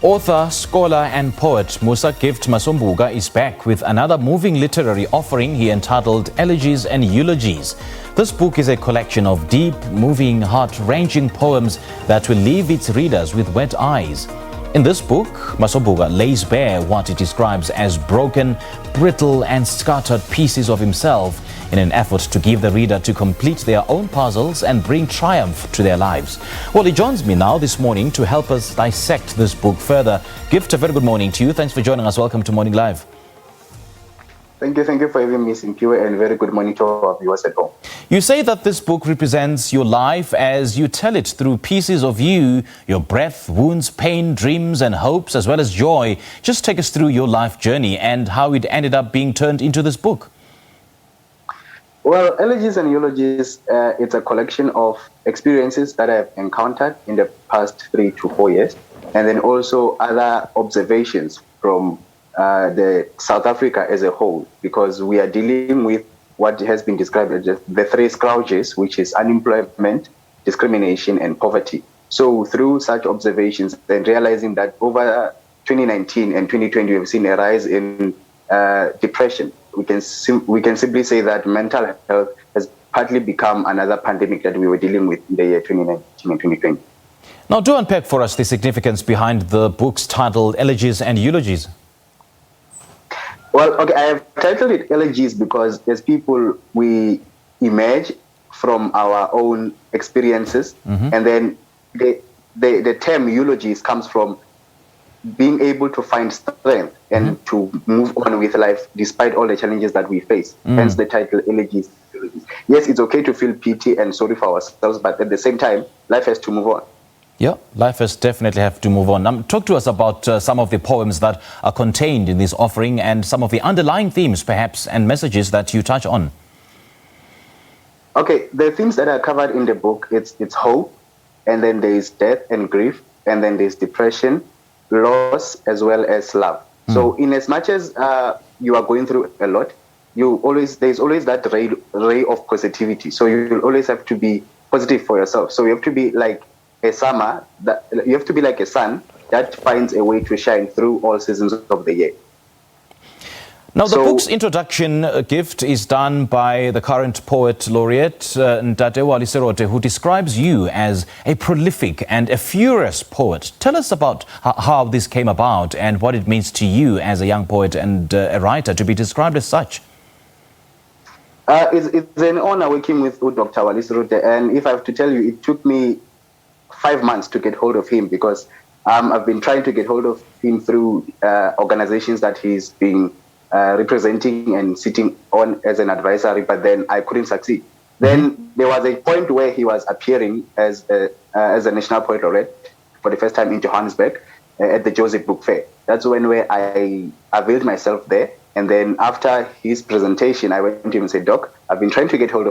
Author, scholar and poet Musa Gift Masombuka is back with another moving literary offering he entitled Elegies and Eulogies. This book is a collection of deep, moving, heart-wrenching poems that will leave its readers with wet eyes. In this book, Masombuka lays bare what he describes as broken, brittle and scattered pieces of himself in an effort to give the reader to complete their own puzzles and bring triumph to their lives. Well, he joins me now this morning to help us dissect this book further. Gift, a very good morning to you. Thanks for joining us. Welcome to Morning Live. Thank you for having me, Simpiwe, and very good morning to our viewers at home. You say that this book represents your life as you tell it through pieces of you, your breath, wounds, pain, dreams and hopes, as well as joy. Just take us through your life journey and how it ended up being turned into this book. Well, Elegies and Eulogies, it's a collection of experiences that I've encountered in the past 3 to 4 years, and then also other observations from the South Africa as a whole, because we are dealing with what has been described as the 3 scourges, which is unemployment, discrimination, and poverty. So through such observations, then realizing that over 2019 and 2020, we've seen a rise in depression. We can simply say that mental health has partly become another pandemic that we were dealing with in the year 2019 and 2020. Now, do unpack for us the significance behind the book's title, Elegies and Eulogies. Well, okay, I have titled it Elegies because as people, we emerge from our own experiences, and then the term eulogies comes from being able to find strength and to move on with life despite all the challenges that we face. Hence the title Elegies. Yes, it's okay to feel pity and sorry for ourselves, but at the same time, life has to move on. Yeah, life has definitely have to move on. Talk to us about some of the poems that are contained in this offering and some of the underlying themes, perhaps, and messages that you touch on. Okay, the themes that are covered in the book, it's hope, and then there is death and grief, and then there's depression, loss, as well as love. So in as much as you are going through a lot, there's always that ray of positivity. So you always have to be positive for yourself. So you have to be like a summer, you have to be like a sun that finds a way to shine through all seasons of the year. Now, the book's introduction gift is done by the current poet laureate, Ntate Waliserote, who describes you as a prolific and a furious poet. Tell us about how this came about and what it means to you as a young poet and a writer to be described as such. It's an honor working with Dr. Waliserote, and if I have to tell you, it took me 5 months to get hold of him because I've been trying to get hold of him through organizations that he's been representing and sitting on as an advisory, but then I couldn't succeed. Then there was a point where he was appearing as a National Poet Laureate for the first time in Johannesburg at the Joseph Book Fair. That's where I availed myself there. And then after his presentation, I went to him and said, Doc, I've been trying to get hold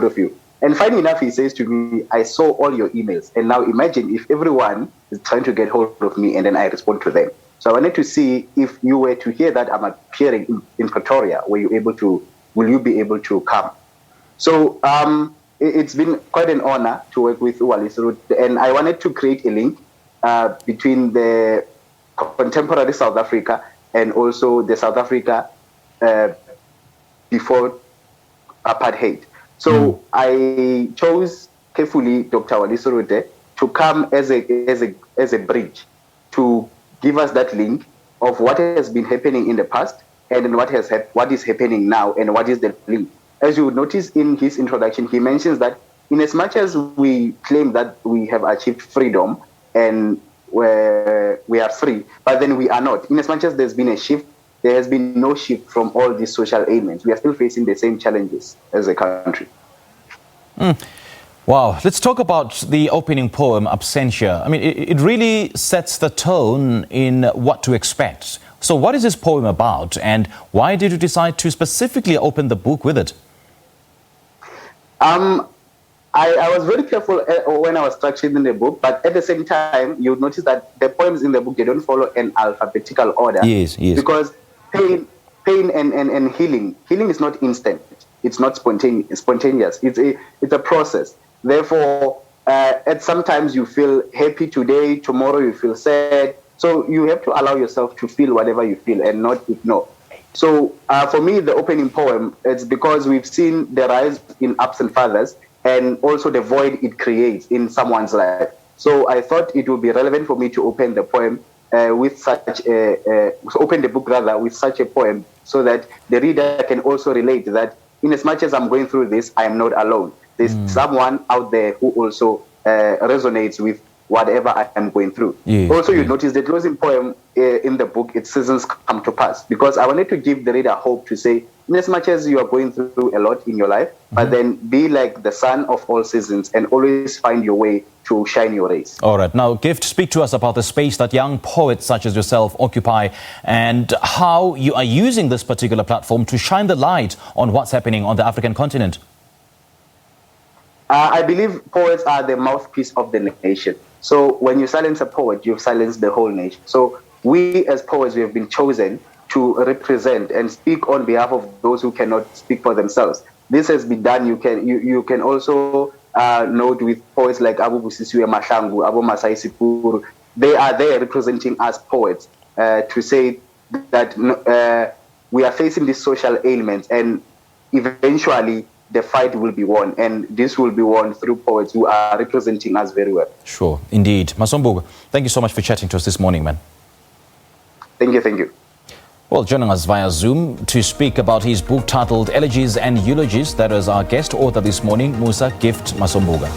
of you. And funny enough, he says to me, I saw all your emails. And now imagine if everyone is trying to get hold of me and then I respond to them. So I wanted to see if you were to hear that I'm appearing in Pretoria, will you be able to come? So it's been quite an honor to work with Waliserote. And I wanted to create a link between the contemporary South Africa and also the South Africa before apartheid. So I chose carefully Dr. Waliserote to come as a bridge to give us that link of what has been happening in the past and then what is happening now and what is the link. As you would notice in his introduction, he mentions that in as much as we claim that we have achieved freedom and we are free, but then we are not. In as much as there's been a shift, there has been no shift from all these social ailments. We are still facing the same challenges as a country. Wow. Let's talk about the opening poem, Absentia. I mean, it really sets the tone in what to expect. So what is this poem about and why did you decide to specifically open the book with it? I was very careful when I was structuring the book, but at the same time, you would notice that the poems in the book, they don't follow an alphabetical order. Yes. Because pain and healing is not instant. It's not spontaneous. It's a process. Therefore, at sometimes you feel happy today, tomorrow you feel sad. So you have to allow yourself to feel whatever you feel and not ignore. So for me, the opening poem, it's because we've seen the rise in absent fathers and also the void it creates in someone's life. So I thought it would be relevant for me to open the poem with such open the book rather with such a poem, so that the reader can also relate that in as much as I'm going through this, I am not alone. There's someone out there who also resonates with whatever I am going through. Also, you notice the closing poem in the book, its seasons come to pass, because I wanted to give the reader hope to say, in as much as you are going through a lot in your life, but then be like the sun of all seasons and always find your way to shine your rays. All right. Now, Gift, speak to us about the space that young poets such as yourself occupy and how you are using this particular platform to shine the light on what's happening on the African continent. I believe poets are the mouthpiece of the nation. So when you silence a poet, you've silenced the whole nation. So we as poets, we have been chosen to represent and speak on behalf of those who cannot speak for themselves. This has been done. You can also note with poets like Abu Busisiwe Mahlangu, Abu Masai Sipuru. They are there representing us poets to say that we are facing these social ailments, and eventually the fight will be won, and this will be won through poets who are representing us very well. Sure, indeed. Masombuka, thank you so much for chatting to us this morning, man. Thank you, thank you. Well, joining us via Zoom to speak about his book titled Elegies and Eulogies, that is our guest author this morning, Musa Gift Masombuka.